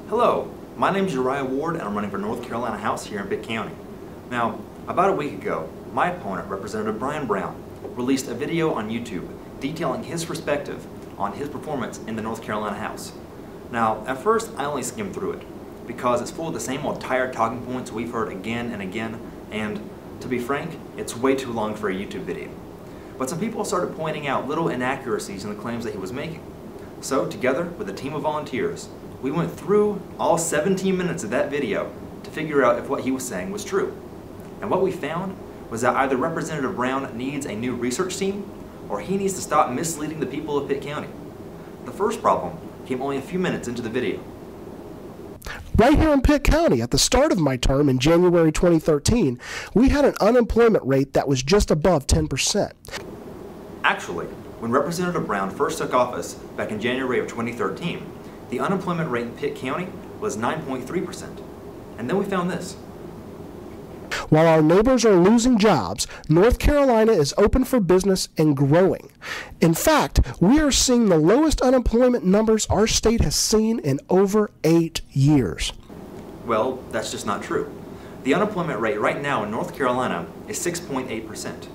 Hello, my name is Uriah Ward and I'm running for North Carolina House here in Pitt County. Now, about a week ago, my opponent, Representative Brian Brown, released a video on YouTube detailing his perspective on his performance in the North Carolina House. Now, at first, I only skimmed through it because it's full of the same old tired talking points we've heard again and again, and to be frank, it's way too long for a YouTube video. But some people started pointing out little inaccuracies in the claims that he was making. So, together with a team of volunteers, we went through all 17 minutes of that video to figure out if what he was saying was true. And what we found was that either Representative Brown needs a new research team, or he needs to stop misleading the people of Pitt County. The first problem came only a few minutes into the video. Right here in Pitt County, at the start of my term in January 2013, we had an unemployment rate that was just above 10%. Actually, when Representative Brown first took office back in January of 2013, the unemployment rate in Pitt County was 9.3%. And then we found this. While our neighbors are losing jobs, North Carolina is open for business and growing. In fact, we are seeing the lowest unemployment numbers our state has seen in over 8 years. Well, that's just not true. The unemployment rate right now in North Carolina is 6.8%.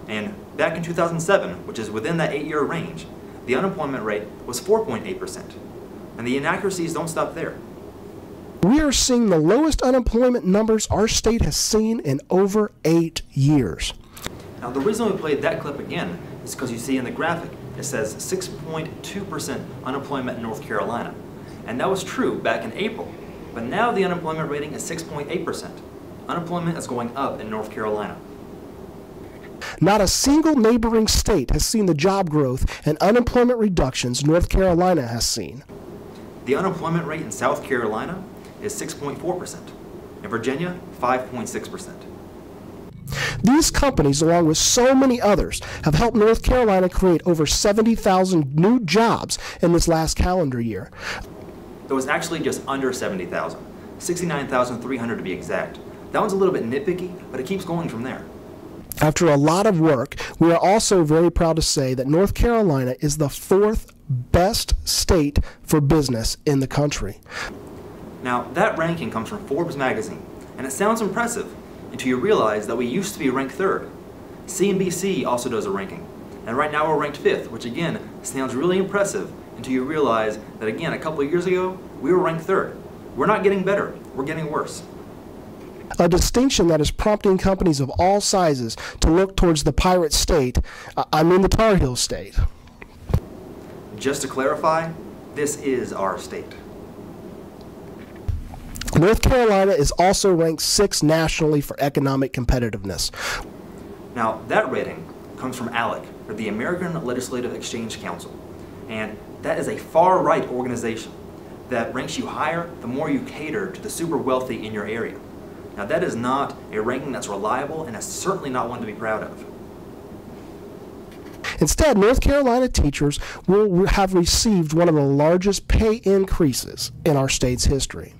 And back in 2007, which is within that 8-year range, the unemployment rate was 4.8%. And the inaccuracies don't stop there. We are seeing the lowest unemployment numbers our state has seen in over 8 years. Now, the reason we played that clip again is because you see in the graphic, it says 6.2% unemployment in North Carolina. And that was true back in April. But now the unemployment rating is 6.8%. Unemployment is going up in North Carolina. Not a single neighboring state has seen the job growth and unemployment reductions North Carolina has seen. The unemployment rate in South Carolina is 6.4%. In Virginia, 5.6%. These companies, along with so many others, have helped North Carolina create over 70,000 new jobs in this last calendar year. It was actually just under 70,000, 69,300 to be exact. That one's a little bit nitpicky, but it keeps going from there. After a lot of work, we are also very proud to say that North Carolina is the 4th best state for business in the country. Now, that ranking comes from Forbes magazine, and it sounds impressive until you realize that we used to be ranked 3rd. CNBC also does a ranking, and right now we're ranked 5th, which again sounds really impressive until you realize that again, a couple of years ago, we were ranked 3rd. We're not getting better, we're getting worse. A distinction that is prompting companies of all sizes to look towards the pirate state, the Tar Heel state. Just to clarify, this is our state. North Carolina is also ranked 6th nationally for economic competitiveness. Now, that rating comes from ALEC, or the American Legislative Exchange Council, and that is a far-right organization that ranks you higher the more you cater to the super wealthy in your area. Now, that is not a ranking that's reliable, and it's certainly not one to be proud of. Instead, North Carolina teachers will have received one of the largest pay increases in our state's history.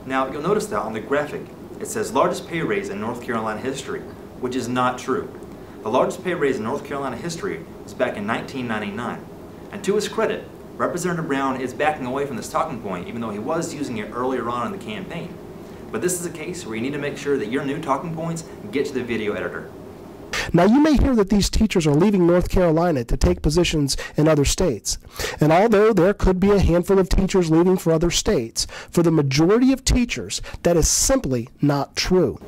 Now, you'll notice that on the graphic, it says largest pay raise in North Carolina history, which is not true. The largest pay raise in North Carolina history was back in 1999. And to his credit, Representative Brown is backing away from this talking point, even though he was using it earlier on in the campaign. But this is a case where you need to make sure that your new talking points get to the video editor. Now, you may hear that these teachers are leaving North Carolina to take positions in other states. And although there could be a handful of teachers leaving for other states, for the majority of teachers, that is simply not true.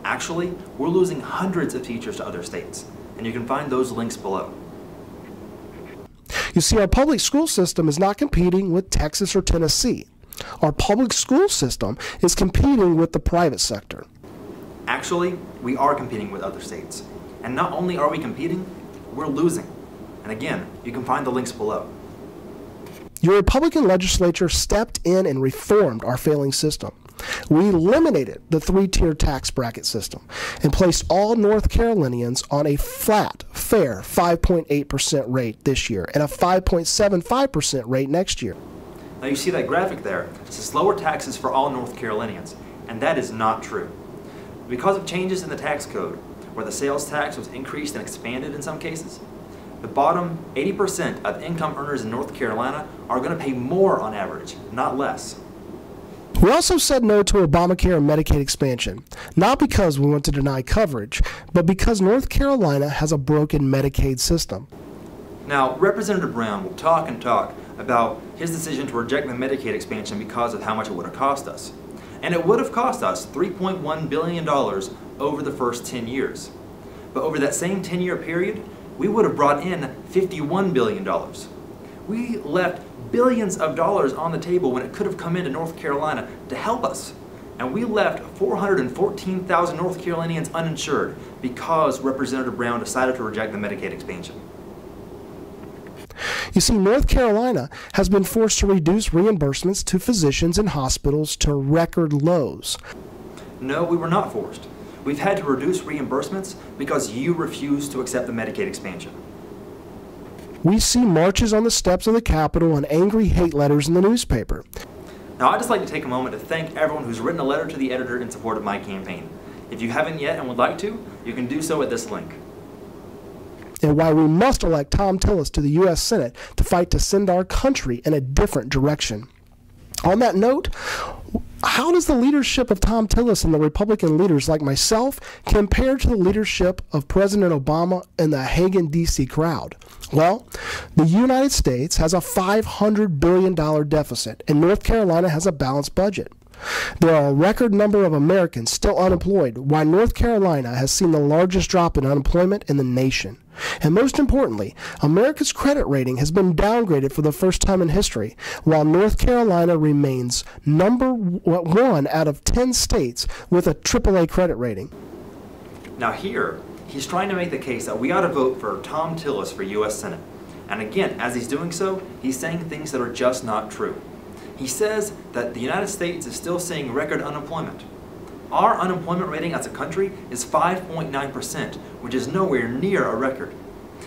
Actually, we're losing hundreds of teachers to other states, and you can find those links below. You see, our public school system is not competing with Texas or Tennessee. Our public school system is competing with the private sector. Actually, we are competing with other states. And not only are we competing, we're losing. And again, you can find the links below. Your Republican legislature stepped in and reformed our failing system. We eliminated the 3-tier tax bracket system and placed all North Carolinians on a flat, fair 5.8% rate this year and a 5.75% rate next year. Now you see that graphic there. It says lower taxes for all North Carolinians, and that is not true. Because of changes in the tax code, where the sales tax was increased and expanded in some cases, the bottom 80% of income earners in North Carolina are going to pay more on average, not less. We also said no to Obamacare and Medicaid expansion, not because we want to deny coverage, but because North Carolina has a broken Medicaid system. Now, Representative Brown will talk and talk about his decision to reject the Medicaid expansion because of how much it would have cost us. And it would have cost us $3.1 billion over the first 10 years. But over that same 10-year period, we would have brought in $51 billion. We left billions of dollars on the table when it could have come into North Carolina to help us. And we left 414,000 North Carolinians uninsured because Representative Brown decided to reject the Medicaid expansion. You see, North Carolina has been forced to reduce reimbursements to physicians and hospitals to record lows. No, we were not forced. We've had to reduce reimbursements because you refused to accept the Medicaid expansion. We see marches on the steps of the Capitol and angry hate letters in the newspaper. Now, I'd just like to take a moment to thank everyone who's written a letter to the editor in support of my campaign. If you haven't yet and would like to, you can do so at this link. And why we must elect Tom Tillis to the U.S. Senate to fight to send our country in a different direction. On that note, how does the leadership of Tom Tillis and the Republican leaders like myself compare to the leadership of President Obama and the Hagen, D.C. crowd? Well, the United States has a $500 billion deficit, and North Carolina has a balanced budget. There are a record number of Americans still unemployed, while North Carolina has seen the largest drop in unemployment in the nation. And most importantly, America's credit rating has been downgraded for the first time in history, while North Carolina remains number 1 out of 10 states with a AAA credit rating. Now here, he's trying to make the case that we ought to vote for Tom Tillis for U.S. Senate. And again, as he's doing so, he's saying things that are just not true. He says that the United States is still seeing record unemployment. Our unemployment rating as a country is 5.9%, which is nowhere near a record.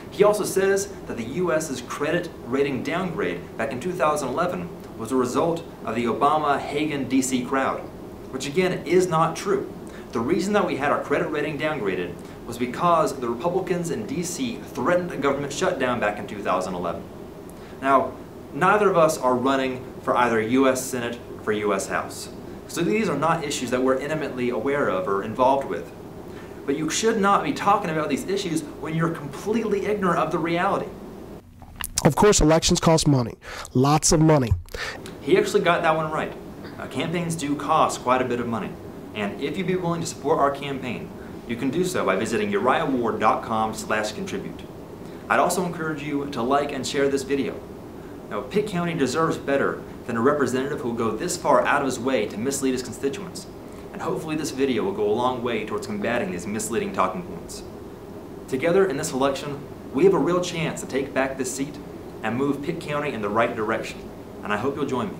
He also says that the U.S.'s credit rating downgrade back in 2011 was a result of the Obama-Hagen D.C. crowd, which again is not true. The reason that we had our credit rating downgraded was because the Republicans in D.C. threatened a government shutdown back in 2011. Now, neither of us are running for either U.S. Senate or for U.S. House. So these are not issues that we're intimately aware of or involved with. But you should not be talking about these issues when you're completely ignorant of the reality. Of course, elections cost money. Lots of money. He actually got that one right. Campaigns do cost quite a bit of money. And if you'd be willing to support our campaign, you can do so by visiting uriahward.com/contribute. I'd also encourage you to like and share this video. Now, Pitt County deserves better than a representative who will go this far out of his way to mislead his constituents. And hopefully this video will go a long way towards combating these misleading talking points. Together in this election, we have a real chance to take back this seat and move Pitt County in the right direction. And I hope you'll join me.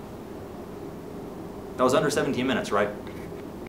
That was under 17 minutes, right?